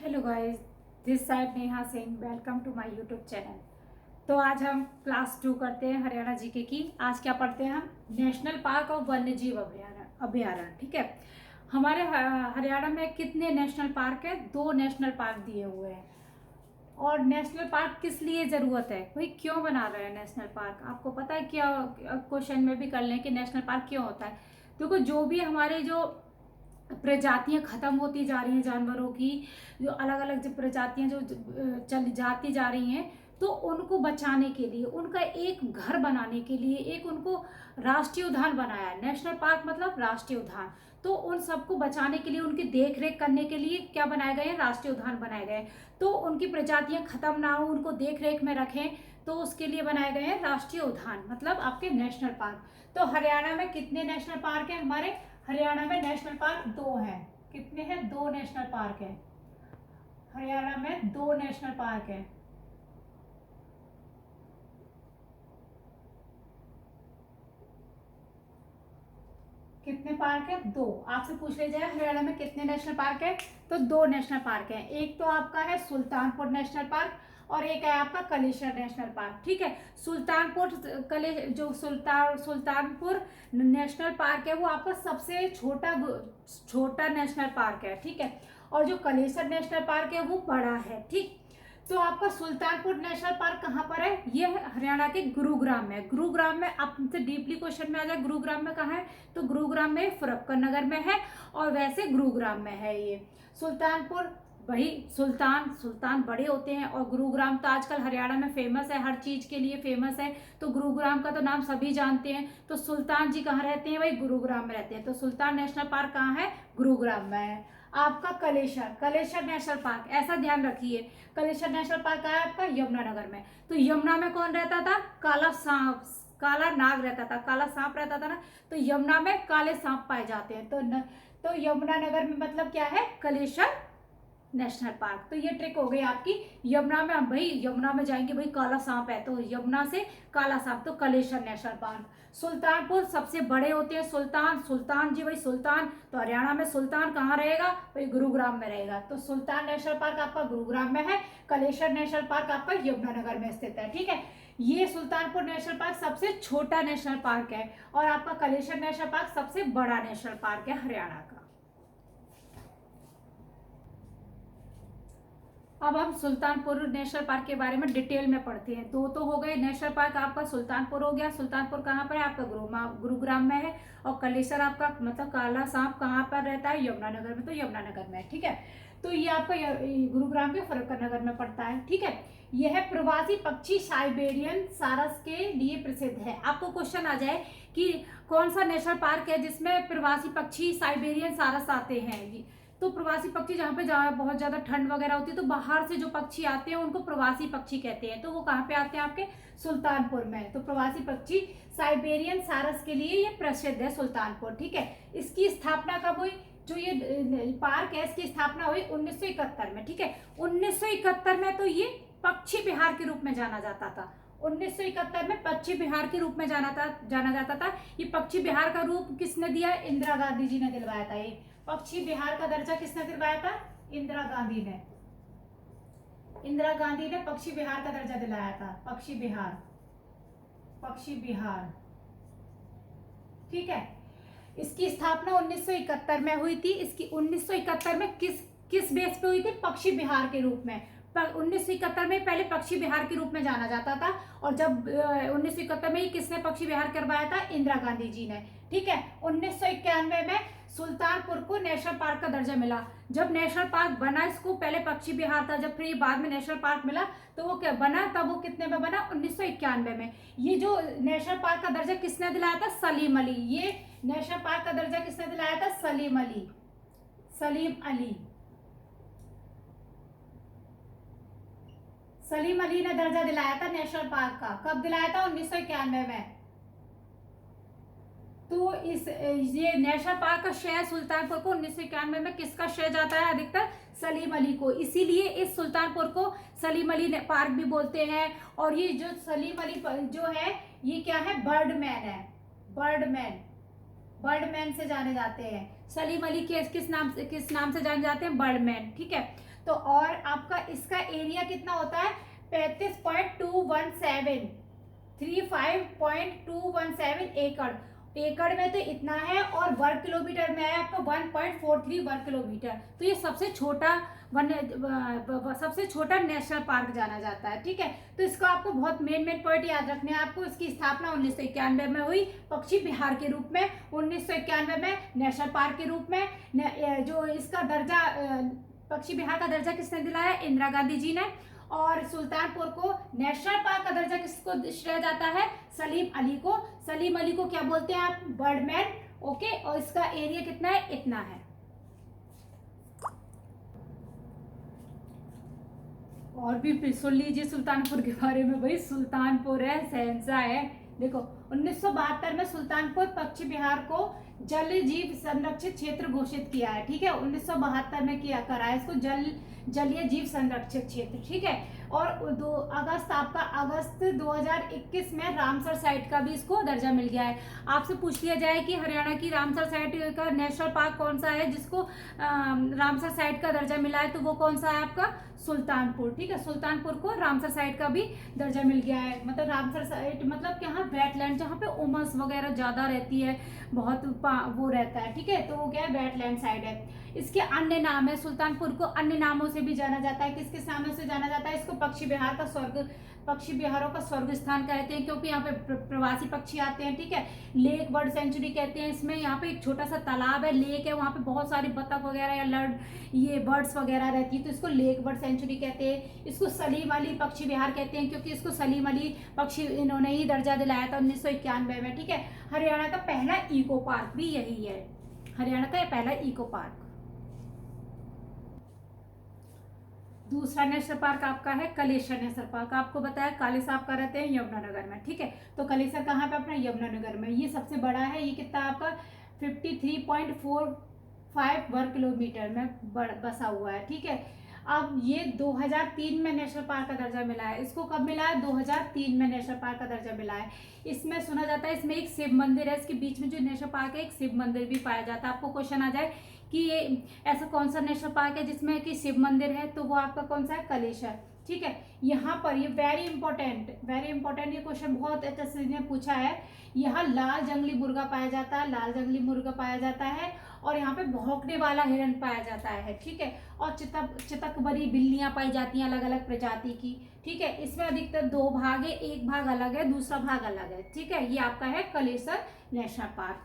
Hello guys, this side Neha Singh. Welcome to my YouTube channel. तो आज हम क्लास 2 करते हैं हरियाणा जीके की। आज क्या पढ़ते हैं हम? नेशनल पार्क और वन्य जीव अभ्यारण्य। ठीक है, हमारे हरियाणा में कितने नेशनल पार्क है? 2 नेशनल पार्क दिए हुए हैं। और नेशनल पार्क किस लिए ज़रूरत है, भाई क्यों बना रहे हैं नेशनल पार्क? आपको पता है क्या? क्वेश्चन में भी कर लें कि नेशनल पार्क क्यों होता है। देखो, जो भी हमारे जो प्रजातियां खत्म होती जा रही हैं जानवरों की, जो अलग अलग जो प्रजातियां जो चल जाती जा रही हैं, तो उनको बचाने के लिए, उनका एक घर बनाने के लिए एक उनको राष्ट्रीय उद्यान बनाया है। नेशनल पार्क मतलब राष्ट्रीय उद्यान। तो उन सबको बचाने के लिए, उनकी देख रेख करने के लिए क्या बनाए गए हैं? राष्ट्रीय उद्यान बनाए गए हैं। तो उनकी प्रजातियां खत्म ना हो, उनको देख रेख में रखें, तो उसके लिए बनाए गए हैं राष्ट्रीय उद्यान, मतलब आपके नेशनल पार्क। तो हरियाणा में कितने नेशनल पार्क हैं? हमारे हरियाणा में नेशनल पार्क 2 हैं। कितने हैं? 2 नेशनल पार्क हैं। हरियाणा में 2 नेशनल पार्क हैं। कितने पार्क है? 2। आपसे पूछ ले जाए हरियाणा में कितने नेशनल पार्क है, तो 2 नेशनल पार्क हैं। एक तो आपका है सुल्तानपुर नेशनल पार्क और एक है आपका कलेश्वर नेशनल पार्क। ठीक है, सुल्तानपुर नेशनल पार्क है वो आपका सबसे छोटा नेशनल पार्क है। ठीक है, और जो कलेश्वर नेशनल पार्क है वो बड़ा है। ठीक, तो आपका सुल्तानपुर नेशनल पार्क कहाँ पर है? ये हरियाणा के गुरुग्राम में। गुरुग्राम में आपसे डीपली क्वेश्चन में आ जाए, गुरुग्राम में कहाँ है? तो गुरुग्राम में फरक्का नगर में है, और वैसे गुरुग्राम में है ये सुल्तानपुर। वही सुल्तान बड़े होते हैं, और गुरुग्राम तो आजकल हरियाणा में फेमस है, हर चीज के लिए फेमस है। तो गुरुग्राम का तो नाम सभी जानते हैं। तो सुल्तान जी कहाँ रहते हैं? भाई गुरुग्राम में रहते हैं। तो सुल्तान नेशनल पार्क कहाँ है? गुरुग्राम में है। आपका कलेश्वर नेशनल पार्क, ऐसा ध्यान रखिए, कलेश्वर नेशनल पार्क है आपका यमुनानगर में। तो यमुना में कौन रहता था? काला सांप, काला नाग रहता था, काला सांप रहता था ना। तो यमुना में काले सांप पाए जाते हैं। तो यमुनानगर में मतलब क्या है? Kaleshwar national park. तो ये ट्रिक हो गई आपकी। यमुना में, हम भाई यमुना में जाएंगे, भाई काला सांप है, तो यमुना से काला सांप, तो कलेश्वर नेशनल पार्क। सुल्तानपुर सबसे बड़े होते हैं सुल्तान जी, भाई सुल्तान, तो हरियाणा में सुल्तान कहाँ रहेगा? भाई गुरुग्राम में रहेगा। तो सुल्तान नेशनल पार्क आपका गुरुग्राम में है, कलेश्वर नेशनल पार्क आपका यमुनानगर में स्थित है। ठीक है, ये सुल्तानपुर नेशनल पार्क सबसे छोटा नेशनल पार्क है, और आपका कलेश्वर नेशनल पार्क सबसे बड़ा नेशनल पार्क है हरियाणा का। अब हम सुल्तानपुर नेशनल पार्क के बारे में डिटेल में पढ़ते हैं। 2 तो हो गए नेशनल पार्क, आपका सुल्तानपुर हो गया। सुल्तानपुर कहाँ पर है? आपका गुरुग्राम में है। और कलेश्वर आपका मतलब काला सांप कहाँ पर रहता है? यमुनानगर में। तो यमुनानगर में है। ठीक है, तो ये आपका गुरुग्राम के फरक्का नगर में पड़ता है। ठीक है, यह प्रवासी पक्षी साइबेरियन सारस के लिए प्रसिद्ध है। आपको क्वेश्चन आ जाए कि कौन सा नेशनल पार्क है जिसमें प्रवासी पक्षी साइबेरियन सारस आते हैं? तो प्रवासी पक्षी जहाँ बहुत ज्यादा ठंड वगैरह होती है, तो बाहर से जो पक्षी आते हैं उनको प्रवासी पक्षी कहते हैं। तो वो कहाँ पे आते हैं? आपके सुल्तानपुर में। तो प्रवासी पक्षी साइबेरियन सारस के लिए ये प्रसिद्ध है सुल्तानपुर। ठीक है, इसकी स्थापना कब हुई? जो ये पार्क है इसकी स्थापना हुई 1971 में। ठीक है, 1971 में। तो ये पक्षी बिहार के रूप में जाना जाता था। 1971 में पक्षी बिहार के रूप में जाना जाता था। ये पक्षी बिहार का रूप किसने दिया? इंदिरा गांधी जी ने दिलवाया था। ये पक्षी बिहार का दर्जा किसने दिलवाया था? इंदिरा गांधी ने। इंदिरा गांधी ने पक्षी बिहार का दर्जा दिलाया था। पक्षी बिहार। ठीक है, इसकी स्थापना 1971 में हुई थी। इसकी 1971 में किस बेस पे हुई थी? पक्षी बिहार के रूप में। 1971 में पहले पक्षी बिहार के रूप में जाना जाता था, और जब 1971 में किसने पक्षी बिहार करवाया था? इंदिरा गांधी जी ने। ठीक है, 1991 में सुल्तानपुर को नेशनल पार्क का दर्जा मिला। जब नेशनल पार्क बना, इसको पहले पक्षी बिहार था, जब फिर बाद में नेशनल पार्क मिला, तो वो क्या बना? तब वो कितने में बना? 1991 में। ये जो नेशनल पार्क का दर्जा किसने दिलाया था? सलीम अली। ये नेशनल पार्क का दर्जा किसने दिलाया था? सलीम अली। सलीम अली ने दर्जा दिलाया था नेशनल पार्क का। कब दिलाया था? 1991 में। तो ये नेशनल पार्क का श्रेय सुल्तानपुर को 1991 में किसका श्रेय जाता है? अधिकतर सलीम अली को। इसीलिए इस सुल्तानपुर को सलीम अली पार्क भी बोलते हैं। और ये जो सलीम अली जो है, ये क्या है? बर्डमैन है। बर्डमैन से जाने जाते हैं। सलीम अली किस नाम से जाने जाते हैं? बर्डमैन। ठीक है, तो और आपका इसका एरिया कितना होता है 35.217 35.217 एकड़। एकड़ में तो इतना है और वर्ग किलोमीटर में है आपका 1.43 वर्ग किलोमीटर। तो ये सबसे छोटा सबसे छोटा नेशनल पार्क जाना जाता है, ठीक है। तो इसको आपको बहुत मेन पॉइंट याद रखने हैं आपको। इसकी स्थापना 1991 में हुई पक्षी विहार के रूप में, 1991 में नेशनल पार्क के रूप में। जो इसका दर्जा पक्षी विहार का दर्जा किसने दिलाया? इंदिरा गांधी जी ने। और सुल्तानपुर को नेशनल पार्क का दर्जा किसको श्रेय जाता है? सलीम अली को। सलीम अली को क्या बोलते हैं आप? बर्डमैन। ओके, और इसका एरिया कितना है? इतना है। और भी सुन लीजिए सुल्तानपुर के बारे में। भाई सुल्तानपुर है, शहंशाह है। देखो 1972 में सुल्तानपुर पक्षी विहार को जल जीव संरक्षित क्षेत्र घोषित किया है, ठीक है। 1972 में किया करा है इसको जलीय जीव संरक्षित क्षेत्र, ठीक है। और अगस्त 2021 में रामसर साइट का भी इसको दर्जा मिल गया है। आपसे पूछ लिया जाए कि हरियाणा की रामसर साइट का नेशनल पार्क कौन सा है जिसको रामसर साइट का दर्जा मिला है, तो वो कौन सा है आपका? सुल्तानपुर, ठीक है। सुल्तानपुर को रामसर साइट का भी दर्जा मिल गया है। मतलब रामसर साइट मतलब यहाँ वेटलैंड, जहाँ पे उमस वगैरह ज्यादा रहती है, बहुत वो रहता है, ठीक है। तो वो क्या है? वेटलैंड साइड है। इसके अन्य नाम है, सुल्तानपुर को अन्य नामों से भी जाना जाता है। किसके नामों से जाना जाता है इसको? पक्षी विहार का स्वर्ग, पक्षी विहारों का स्वर्ग स्थान कहते हैं, क्योंकि यहाँ पे प्रवासी पक्षी आते हैं, ठीक है। लेक बर्ड सेंचुरी कहते हैं इसमें। यहाँ पे एक छोटा सा तालाब है, लेक है, वहाँ पे बहुत सारी बतख वगैरह या ये बर्ड्स वगैरह रहती है, तो इसको लेक बर्ड सेंचुरी कहते हैं। इसको सलीम अली पक्षी विहार कहते हैं, क्योंकि इसको सलीम अली पक्षी इन्होंने ही दर्जा दिलाया था 1991 में, ठीक है। हरियाणा का पहला इको पार्क भी यही है। हरियाणा का पहला इको पार्क। दूसरा नेशनल पार्क आपका है कलेसर नेशनल पार्क। आपको बताया कालेसा आपका रहते हैं यमुनानगर में, ठीक है। तो कलेसर कहाँ पे? अपना यमुनानगर में। ये सबसे बड़ा है। ये कितना आपका 53.45 वर्ग किलोमीटर में बसा हुआ है, ठीक है। अब ये 2003 में नेशनल पार्क का दर्जा मिला है। इसको कब मिला है? 2003 में नेशनल पार्क का दर्जा मिला है। इसमें सुना जाता है इसमें एक शिव मंदिर है। इसके बीच में जो नेशनल पार्क है एक शिव मंदिर भी पाया जाता है। आपको क्वेश्चन आ जाए कि ये ऐसा कौन सा नेशनल पार्क है जिसमें कि शिव मंदिर है, तो वो आपका कौन सा है? कलेसर, ठीक है। यहाँ पर ये वेरी इंपॉर्टेंट ये क्वेश्चन बहुत अच्छा से ने पूछा है। यहाँ लाल जंगली मुर्गा पाया जाता है, लाल जंगली मुर्गा पाया जाता है। और यहाँ पे भौंकने वाला हिरन पाया जाता है, ठीक है। और चितकबरी बिल्लियां पाई जाती हैं अलग अलग प्रजाति की, ठीक है। इसमें अधिकतर 2 भाग है, एक भाग अलग है, दूसरा भाग अलग है, ठीक है। ये आपका है कलेसर नेशनल पार्क।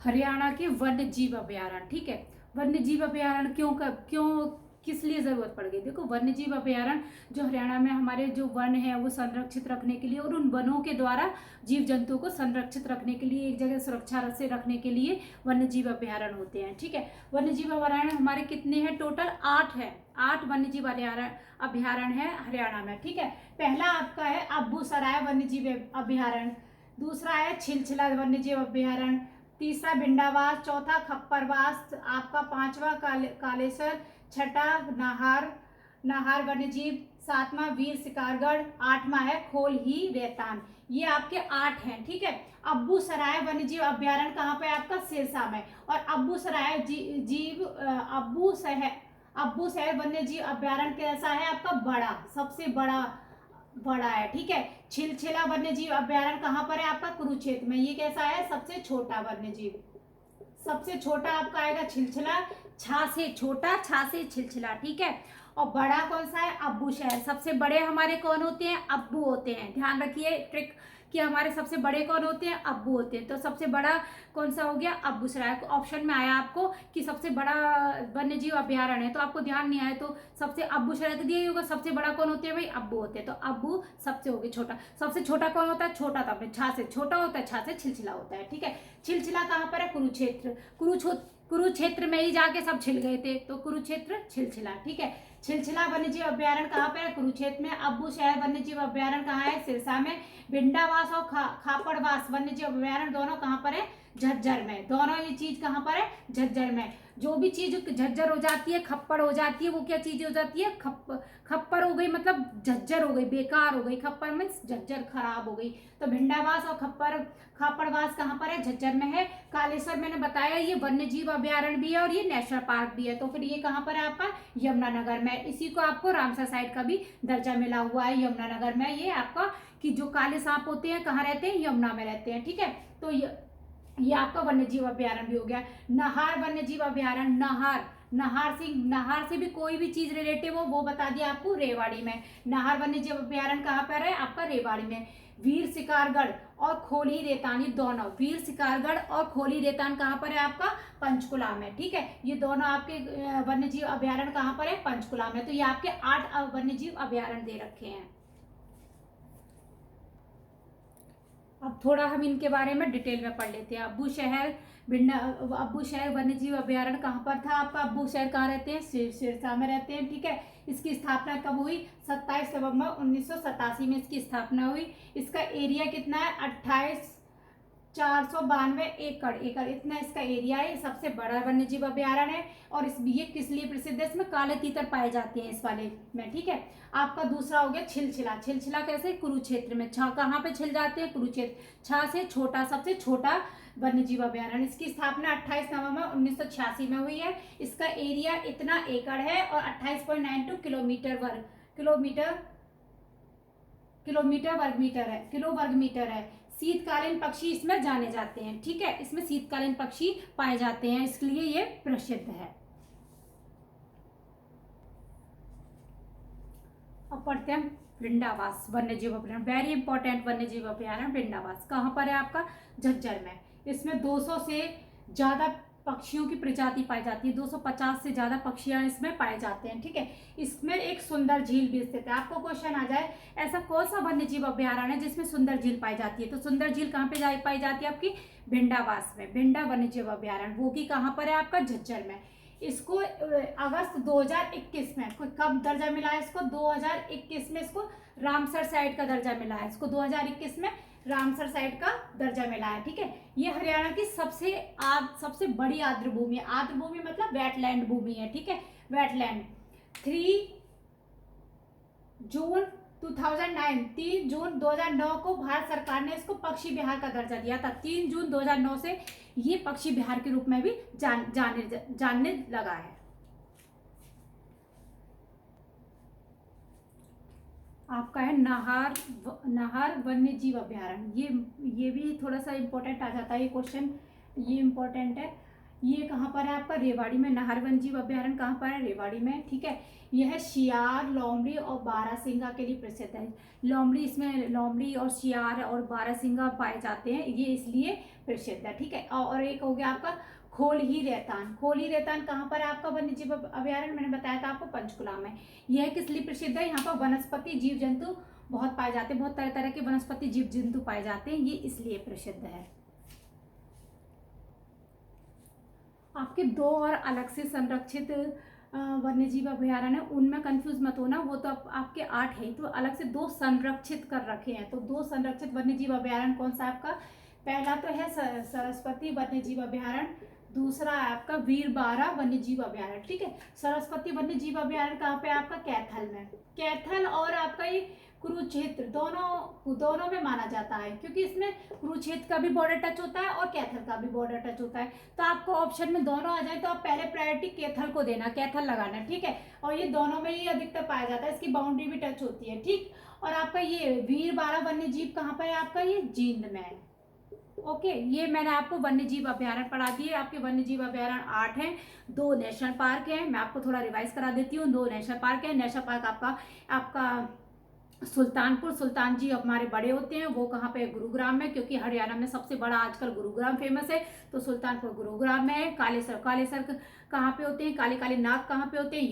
हरियाणा के वन्य जीव अभ्यारण्य, ठीक है। वन्य जीव अभ्यारण्य क्यों किस लिए जरूरत पड़ गई? देखो वन्य जीव अभ्यारण्य जो हरियाणा में हमारे जो वन है वो संरक्षित रखने के लिए और उन वनों के द्वारा जीव जंतुओं को संरक्षित रखने के लिए, एक जगह सुरक्षा से रखने के लिए वन्य जीव अभ्यारण्य होते हैं, ठीक है। वन्य जीव अभ्यारण्य हमारे कितने हैं? टोटल 8 है। 8 वन्य जीव अभ्यारण्य है हरियाणा में, ठीक है। पहला आपका है अब्बूसराय वन्य जीव अभ्यारण्य, दूसरा है छिलछिला वन्य जीव अभ्यारण्य, तीसरा भिंडावास, चौथा खप्परवास, आपका 5वां कालेसर, छठा नाहार वन्यजीव, 7वां वीर शिकारगढ़, 8वां है खोल ही रेतान। ये आपके 8 हैं, ठीक है। अब्बूसराय वन्यजीव अभ्यारण्य कहाँ पे? आपका सिरसा में। और अब्बूसराय अब्बूसराय वन्यजीव अभ्यारण्य कैसा है? आपका बड़ा, सबसे बड़ा है, ठीक है। छिलछिला वन्यजीव अभ्यारण्य कहाँ पर है? आपका कुरुक्षेत्र में। ये कैसा है? सबसे छोटा वन्यजीव। सबसे छोटा आपका आएगा छिलछिला, छा से छोटा, छा से छिलछिला, ठीक है। और बड़ा कौन सा है? अब्बूसराय। सबसे बड़े हमारे कौन होते हैं? अब्बू होते हैं। ध्यान रखिए ट्रिक कि हमारे सबसे बड़े कौन होते हैं? अब्बू होते हैं। तो सबसे बड़ा कौन सा हो गया? अब्बूसराय। ऑप्शन में आया आपको कि सबसे बड़ा वन्यजीव अभ्यारण्य है, तो आपको ध्यान नहीं आया तो सबसे अब्बूसराय तो दिया ही होगा। सबसे बड़ा कौन होते हैं भाई? अब्बू होते हैं। तो अब्बू सबसे हो गया छोटा। सबसे छोटा कौन होता है? छोटा तो अपने छा से छोटा होता है, छा से छिलछिला होता है, ठीक है। छिलछिला कहाँ पर है? कुरुक्षेत्र में ही जाके सब छिल गए थे, तो कुरुक्षेत्र छिलछिला, ठीक है। छिलछिला वन्यजीव अभ्यारण्य कहाँ पर है? कुरुक्षेत्र में। अब्बूसराय वन्यजीव अभ्यारण्य कहाँ है? सिरसा में। भिंडावास और खापड़वास वन्यजीव अभ्यारण्य दोनों कहाँ पर है? झज्जर में। दोनों ही चीज कहाँ पर है, झज्जर में। जो भी चीज झज्जर हो जाती है, खप्पड़ हो जाती है, वो क्या चीज हो जाती है, खप्पर हो गई, मतलब झज्जर हो गई, बेकार हो गई। खप्पर मीन्स झज्जर, खराब हो गई। तो भिंडावास और खापड़वास कहाँ पर है, झज्जर में है। कालेसर मैंने बताया ये वन्य जीव अभ्यारण्य भी है और ये नेशनल पार्क भी है। तो फिर ये कहाँ पर है आपका, यमुनानगर में। इसी को आपको रामसर साइट का भी दर्जा मिला हुआ है, यमुनानगर में। ये आपका कि जो काले सांप होते हैं कहाँ रहते हैं, यमुना में रहते हैं, ठीक है। तो ये आपका वन्य जीव अभ्यारण्य भी हो गया। नाहर वन्य जीव अभ्यारण्य, नाहर से भी कोई भी चीज रिलेटिव हो वो बता दिया आपको, रेवाड़ी में। नाहर वन्य जीव अभ्यारण्य कहाँ पर है आपका, रेवाड़ी में। वीर शिकारगढ़ और खोली रेतान, ये दोनों, वीर शिकारगढ़ और खोली रेतान कहाँ पर है आपका, पंचकुला में, ठीक है। ये दोनों आपके वन्य जीव अभ्यारण्य कहाँ पर है, पंचकुला में। तो ये आपके 8 वन्य जीव अभ्यारण्य दे रखे हैं। अब थोड़ा हम इनके बारे में डिटेल में पढ़ लेते हैं। अब्बू शहर वन्य जीव अभ्यारण्य कहाँ पर था आपका, अब्बू शहर कहाँ रहते हैं, सिरसा में रहते हैं, ठीक है। इसकी स्थापना कब हुई, 27 नवंबर 1987 में इसकी स्थापना हुई। इसका एरिया कितना है, 28,492 एकड़ इतना इसका एरिया है। सबसे बड़ा वन्य जीव अभ्यारण्य है। और ये किस लिए प्रसिद्ध है, इसमें काले तीतर पाए जाते हैं इस वाले में, ठीक है। आपका दूसरा हो गया छिलछिला कैसे, कुरुक्षेत्र में। कहाँ पे छिल जाते हैं, कुरुक्षेत्र। से छोटा, सबसे छोटा वन्य जीव अभ्यारण्य। इसकी स्थापना 28 नवंबर 1986 में हुई है। इसका एरिया इतना एकड़ है और 28.92 किलो वर्ग मीटर है। शीतकालीन पक्षी इसमें जाने जाते हैं, ठीक है। इसमें शीतकालीन पक्षी पाए जाते हैं, इसलिए ये प्रसिद्ध है। अब पढ़ते हैं भिंडावास वन्य जीव अभ्यारण्य, वेरी इंपॉर्टेंट वन्य जीव अभ्यारण्य भिंडावास। कहाँ पर है आपका, झज्जर में। इसमें 200 से ज्यादा पक्षियों की प्रजाति पाई जाती है, 250 से ज्यादा पक्षियां इसमें पाए जाते हैं, ठीक है। इसमें एक सुंदर झील भी स्थित है। आपको क्वेश्चन आ जाए ऐसा कौन सा वन्य जीव अभ्यारण्य है जिसमें सुंदर झील पाई जाती है, तो सुंदर झील कहाँ पे पाई जाती है आपकी, भिंडावास में। भिंडा वन्य जीव अभ्यारण्य, वो की कहाँ पर है आपका, झज्जर में। इसको अगस्त 2021 में कब दर्जा मिला है, इसको 2021 में इसको रामसर साइट का दर्जा मिला है। इसको 2021 में रामसर साइट का दर्जा मिला है, ठीक है। ये हरियाणा की सबसे बड़ी आर्द्रभूमि है। आर्द्रभूमि मतलब वेटलैंड भूमि है, ठीक है, वेटलैंड। 3 जून 2009 को भारत सरकार ने इसको पक्षी विहार का दर्जा दिया था। 3 जून 2009 से ये पक्षी विहार के रूप में भी जानने लगा है। आपका है नाहर वन्य जीव अभ्यारण्य। ये भी थोड़ा सा इम्पोर्टेंट आ जाता है ये क्वेश्चन, ये इम्पोर्टेंट है। ये कहाँ पर है आपका, रेवाड़ी में। नाहर वन्य जीव अभ्यारण्य कहाँ पर है, रेवाड़ी में, ठीक है। यह शियार, लोमड़ी और बारहसिंगा के लिए प्रसिद्ध है। लोमड़ी और शियार और बारहसिंगा पाए जाते हैं, ये इसलिए प्रसिद्ध है, ठीक है। और एक हो गया आपका खोली रेतान कहाँ पर है आपका वन्य जीव अभ्यारण्य, मैंने बताया था आपको, पंचकुला में। यह किस लिए प्रसिद्ध है, यहाँ पर वनस्पति जीव जंतु बहुत पाए जाते हैं, बहुत तरह तरह के वनस्पति जीव जंतु पाए जाते हैं, ये इसलिए प्रसिद्ध है। आपके 2 और अलग से संरक्षित वन्य जीव अभ्यारण्य है, उनमें कंफ्यूज मत होना, वो तो आपके 8 है, तो अलग से 2 संरक्षित कर रखे हैं। तो 2 संरक्षित वन्य जीव अभ्यारण्य कौन सा आपका, पहला तो है सरस्वती वन्य जीव अभ्यारण्य, दूसरा है आपका वीरबारा वन्य जीव अभ्यारण्य, ठीक है। सरस्वती वन्य जीव अभ्यारण्य कहाँ पे आपका, कैथल में। कैथल और आपका ये कुरुक्षेत्र दोनों में माना जाता है, क्योंकि इसमें कुरुक्षेत्र का भी बॉर्डर टच होता है और कैथल का भी बॉर्डर टच होता है। तो आपको ऑप्शन में दोनों आ जाए तो आप पहले प्रायोरिटी कैथल को देना, कैथल लगाना, ठीक है। और ये दोनों में ही अधिकतर पाया जाता है, इसकी बाउंड्री भी टच होती है, ठीक। और आपका ये वीरबारा वन्य जीव कहाँ पर है आपका, ये जींद में है। ओके, ये मैंने आपको वन्य जीव अभ्यारण्य पढ़ा दिए। आपके वन्य जीव अभ्यारण्य 8 हैं, 2 नेशनल पार्क हैं। मैं आपको थोड़ा रिवाइज करा देती हूँ। 2 नेशनल पार्क है। नेशनल पार्क आपका सुल्तान जी हमारे बड़े होते हैं, वो कहाँ पे, गुरुग्राम में, क्योंकि हरियाणा में सबसे बड़ा आजकल गुरुग्राम फेमस है, तो सुल्तानपुर गुरुग्राम में है। कालेसर कहाँ पे होते हैं, काले नाग कहाँ पे होते हैं,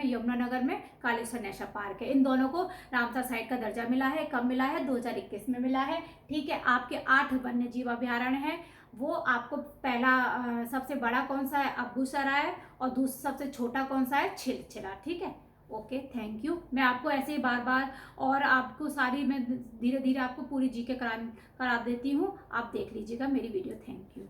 यमुनानगर में कालेसर नेशनल पार्क है। इन दोनों को रामसर साइट का दर्जा मिला है। कब मिला है, 2021 में मिला है, ठीक है। आपके 8 वन्य जीव अभ्यारण्य है। वो आपको पहला सबसे बड़ा कौन सा है, अब्बूसरा है, और दूसरा सबसे छोटा कौन सा है, छिलछिला, ठीक है। Okay, thank you. मैं आपको ऐसे ही बार और आपको मैं धीरे धीरे आपको पूरी जीके करा देती हूँ, आप देख लीजिएगा मेरी वीडियो। Thank you.